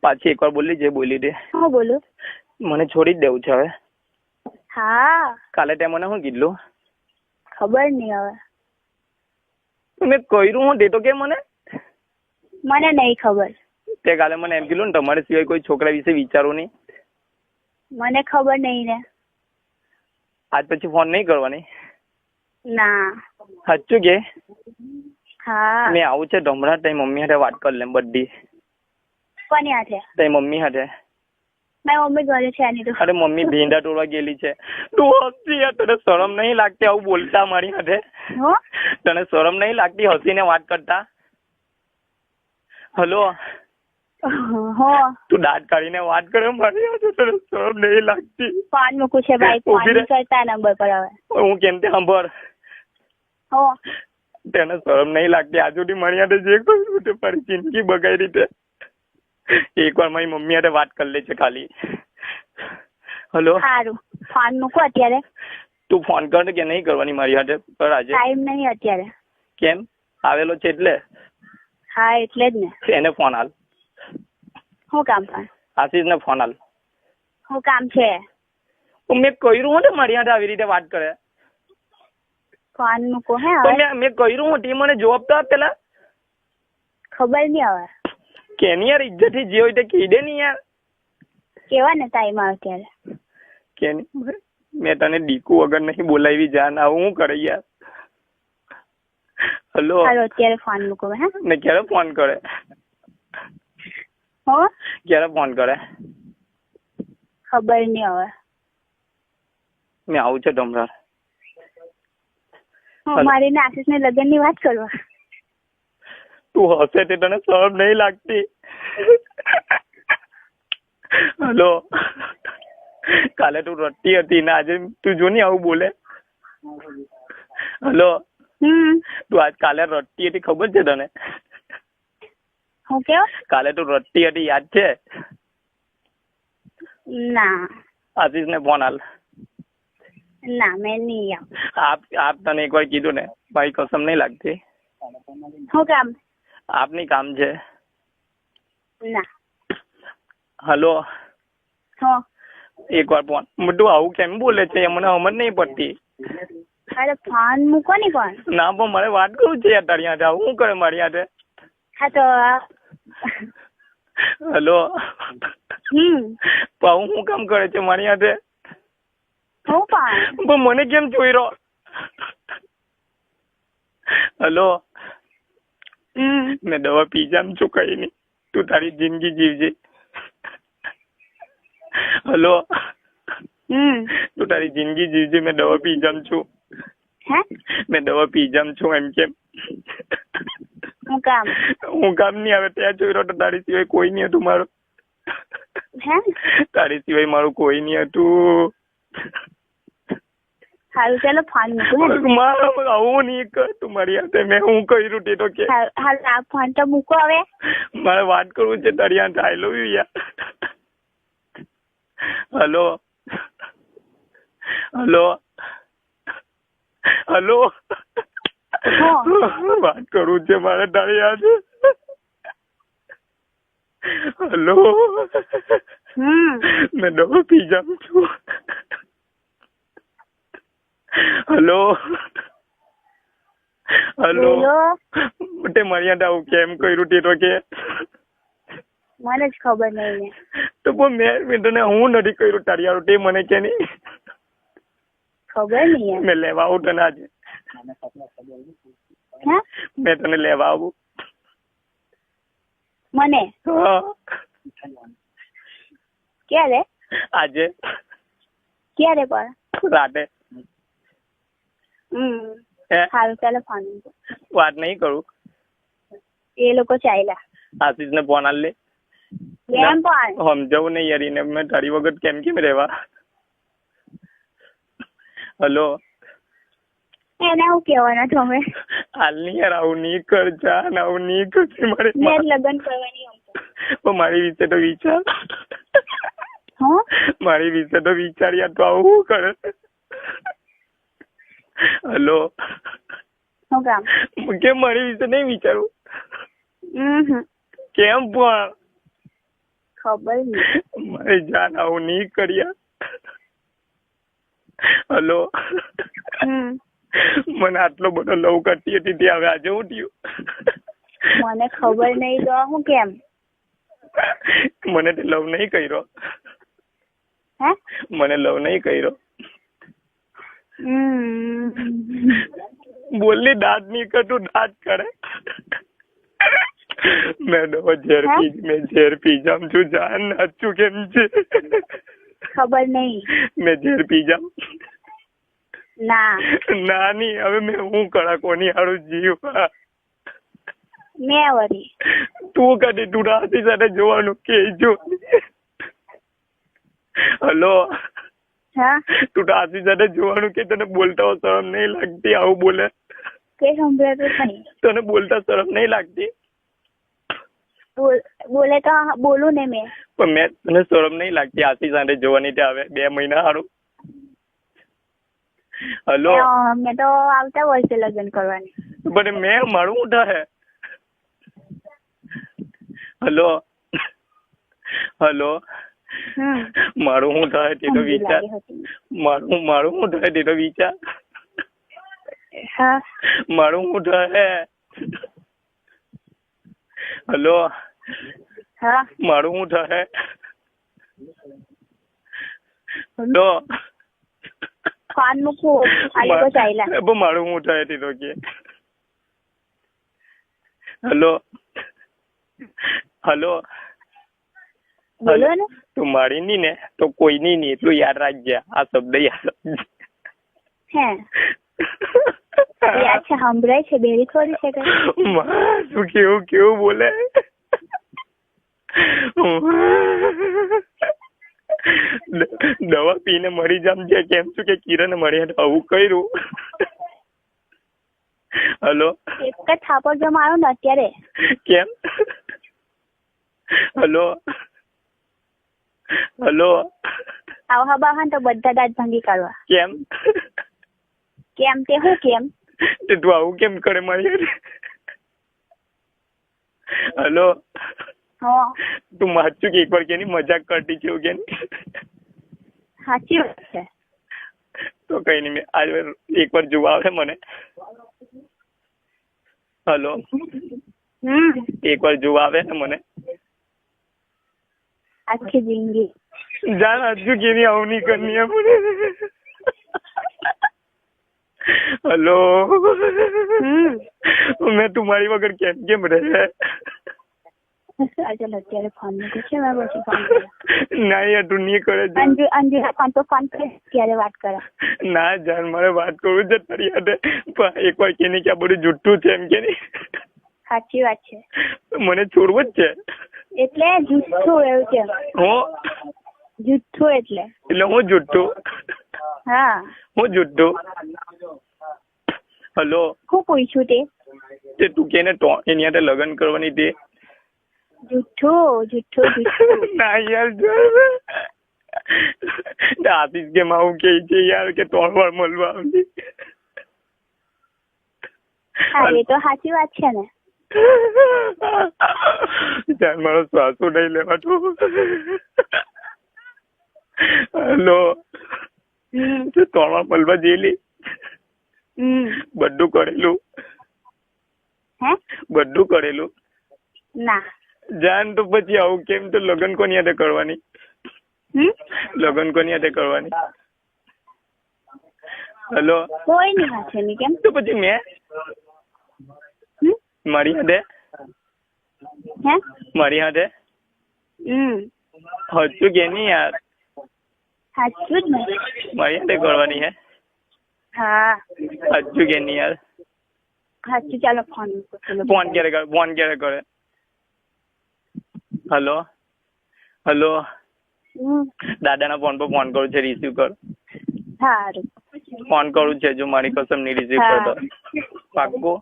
પાછી એકવાર બોલી જે બોલી દે. હા બોલું. મને છોડી જ દેવું છે હવે. હા. કાલે તે મને શું કીધું? ખબર નહીં હવે. મેં કર્યું હું તે તો કે મને નહીં ખબર. તે કાલે મને એમ કીધું ને તમારે સિવાય કોઈ છોકરા વિશે વિચારો નહીં. મને ખબર નહીં ને. આજ પછી ફોન નહીં કરવાની? ના. સાચું કે? હા. મેં આવું છે હમણાં તારી મમ્મી સાથે વાત કરી લે બધી. કોની હાથે? તારી મમ્મી સાથે. મારી મમ્મી ઘરે છે નહીં તો. અરે મમ્મી ભીંડા તોડવા ગયેલી છે. તું હસી યાર, તને શરમ નહીં લાગતી આવું બોલતા મારી સાથે? તને શરમ નહીં લાગતી હસીને વાત કરતા? હલો. તું દાંત કાઢીને વાત કરે મારી સાથે, તને શરમ નહીં લાગતી? ફોન મૂકું છે ભાઈ, ફોન કરતા નંબર પર હવે. હું કેમ તે સાંભળ. તેને શરમ નહીં લાગતી? આજ સુધી મારી સાથે જે કર્યું તે મારી જિંદગી બગાડી તે. એકવાર મારી મમ્મી સાથે વાત કરી લે છે ખાલી. હલો. સારું, ફોન મૂકો અત્યારે. તું ફોન કર કે નહીં કરવાની મારી સાથે? કર આજે. ટાઈમ નહીં અત્યારે. કેમ? આવેલો છે એટલે? હા એટલે જ ને. એને ફોન હાલ. શું કામ પણ? આશીષ ને ફોન હાલ. શું કામ છે? મેં કર્યું હું મારી સાથે આવી રીતે વાત કરે. ફોન મૂકો હે. મેં કર્યું હું તે મને જવાબ તો આપ પેલા. ખબર નહીં હવે. કેની યાર ઇજ્જત થી જે હોય તે કહી દે ને યાર. કેવા ને ટાઈમ આવે ત્યારે. કેની? મેં તને ડીકુ વગર નહીં બોલાવી જાન. આવું શું કરે યાર? હલો. અત્યારે ફોન મૂકો હે. ને ક્યારે ફોન કરે? ક્યારે ફોન કરે? ખબર નહીં હવે. મેં આવું છે ડમરાર. મારી ને આશીષ ને લગ્ન ની વાત કરવા. તું હસે તે તને શરમ નહીં લાગતી? હલો. કાલે તું રડતી હતી ને આજે તું જો ને આવું બોલે. હલો. તું આજ કાલે રડતી હતી ખબર છે તને? હું કેવું? કાલે તું રડતી હતી યાદ છે? ના. આશીષ ને ફોન હાલ. ના મેં નહીં આપ તને એકવાર કીધું ને ભાઈ કસમ નહીં લાગતી? શું કામ? આપની કામ છે. ના. હલો. એક વાર ફોન. તું આવું કેમ બોલે છે મને સમજ નહીં પડતી. અરે ફોન મૂકો ને કોણ. ના પણ મારે વાત કરું છે યાર તારી હાથે. આવું શું કરે મારી હાથે? હા તો. હલો. આવું શું કામ કરે છે મારી હાથે? પણ મને કેમ જોઈ રહ્યો? હલો. મેં દવા પી જામ છું કઈ નહીં. તું તારી જિંદગી જીવજે. હલો. તું તારી જિંદગી જીવજે. મેં દવા પી જામ છું. મેં દવા પી જામ છું એમ કેમ? હું કામ નહીં આવે ત્યાં જોઈ રહ્યો તો તારી સિવાય કોઈ નહીં હતું મારું. તારી સિવાય મારું કોઈ નહીં હતું. સારું ચાલો ફોન મૂકો. આવું નહીં કર તું મારી હાથે. મેં હું કર્યું તે તો કે. આ ફોન તો મૂકો હવે. મારે વાત કરવું છે તારી હાથે. આઈ લવ યુ યાર. હલો. હલો. હલો. વાત કરવું છે મારે તારી હાથે. હલો. મેં દવા પી જાઉં છું. હલો. હલો. તે મારી હાથે આવું કેમ કર્યું તે તો કે? મને જ ખબર નહીં. તો મેં તને હું નથી કર્યું તારી હારું તે મને કે નહીં? ખબર નહીં. મેં લેવા આવું તને આજે. મેં તને લેવા આવું. મને? ક્યારે? આજે. ક્યારે પણ? રાતે. સારું ચાલો ફોન. વાત નહીં કરું. એ લોકો ચાલ્યા. આશીષ ને ફોન આલ લે. કેમ પણ? સમજાવું નહીં યાર એને. મેં તારી વગર કેમ રહેવા? હલો. એને હું કેવાના તમે? હાલ નહીં યાર આવું નહીં કર. જાન આવું નહીં કરશે મારે. લગ્ન કરવાની. મારી વિશે તો વિચાર. મારી વિશે તો વિચાર યાર. તો આવું કરે. હલો. કેમ મારી વિશે નહીં વિચારું? કેમ પણ? ખબર નહીં. મારી જાન આવું નહીં કર્યા. હલો. મને આટલો બધો લવ કરતી હતી તે હવે આજે હું થયું? મને ખબર નહીં તો હું કેમ? મને તે લવ નહીં કર્યો. હે? મને લવ નહીં કર્યો. બોલની દાંત નહીં કરતું દાંત કરે. મેં ઝેર પી જામ છું. જાન નાચું કેમ છે ખબર નહીં. મેં ઝેર પી જામ. ના નાની હવે મેં હું કરા કોની હારું જીવ. મેં વળી તું કદી તું રાતી સાથે જોવાનું કે જો. હલો. હા તું રાતી સાથે જોવાનું કે તને બોલતા શરમ નહીં લાગતી? આવું બોલે કે સંભળાતું નહીં. તને બોલતા શરમ નહીં લાગતી? બોલે તો બોલું ને મેં. પણ મેં તને શરમ નહીં લાગતી આથી સાથે જોવાની ત્યાં આવે 2 મહિના સારું? હલો. મેં તો આવતા વર્ષે લગ્ન કરવાની. પણ મેં મારું ઉઠા હે. હલો. હલો. મારું શું થાય તેનો વિચાર. મારું શું થાય તેનો વિચાર. મારું શું થાય? હલો. મારું શું થાય? હલો. ફોન મૂકું. મારું શું થાય તેનો કે. હલો. હલો. બોલો ને. તું મારી ની ને તો કોઈ ની એટલું યાદ રાખજે. આ શબ્દ યાદ હે યાદ છે? સંભળાય છે? બેરી થોડી છે કે તું કેવું બોલે. દવા પીને મરી જામ છે કેમ છું કે કિરણ મળી આવું કર્યું. હલો. એક જ થાપો જો મારો ને અત્યારે. કેમ? હલો. હલો. આવા બાહન તો બધા દાંત ભાંગી કાઢવા. કેમ? કેમ તે હું કેમ? તું આવું કેમ કરે મારી? હલો. તું માચું કે એકવાર કેની મજાક કરતી છે એવું કે? સાચી વાત છે. તો કઈ નઈ મેં આજ એકવાર જોવા આવે મને. હલો. એકવાર જોવા આવે ને મને. આખી જિંદગી જાન હજુ કેની આવું નહીં કરની આપણે. હલો. મેં તું મારી વગર કેમ રહે? અત્યારે ફોન મૂકે છે મેં પછી ફોન ના યાર તું નહીં કરે. અંજુ ફોન તો ફોન કરે ત્યારે વાત કરે. ના જાન મારે વાત કરવું છે તારી સાથે. એકવાર કે નહીં કે આ બધું જુઠ્ઠું છે એમ કે નહીં? સાચી વાત છે. મને છોડવું જ છે એટલે જુઠ્ઠું એવું છે. જુઠ્ઠું એટલે હું જુઠ્ઠું. હા હું જુઠ્ઠું. હલો. હું પૂછ્યું તે તું કેને એની સાથે લગ્ન કરવાની તે? જુઠ્ઠું. ના યાર આશીષ કે આવું કે છે યાર કે 3 વાર મળવા આવતી. એ તો સાચી વાત છે ને. જાન મારો શ્વાસો નહીં લેવાતું. હલો. 3 વાર મળવા જેલી. બધું કરેલું. બધું કરેલું. ના જાન તો પછી આવું કેમ? તો લગ્ન કોની સાથે કરવાની? લગ્ન કોની સાથે કરવાની? હલો. કોઈ નહીં હાથે નહીં. કેમ? તો પછી મેં મારી સાથે મારી સાથે હજુ કે નહીં યાર? સાચું જ ને. મારી સાથે કરવાની હે? હા હજુ કે નહીં યાર? સાચું. ચાલો ફોન ક્યારે કરે? હલો. હલો. દાદાના ફોન પર ફોન કરું છે, રિસીવ કર. સારું ફોન કરું છે જો મારી કસમ નહીં રિસીવ કરતો. પાક્કું?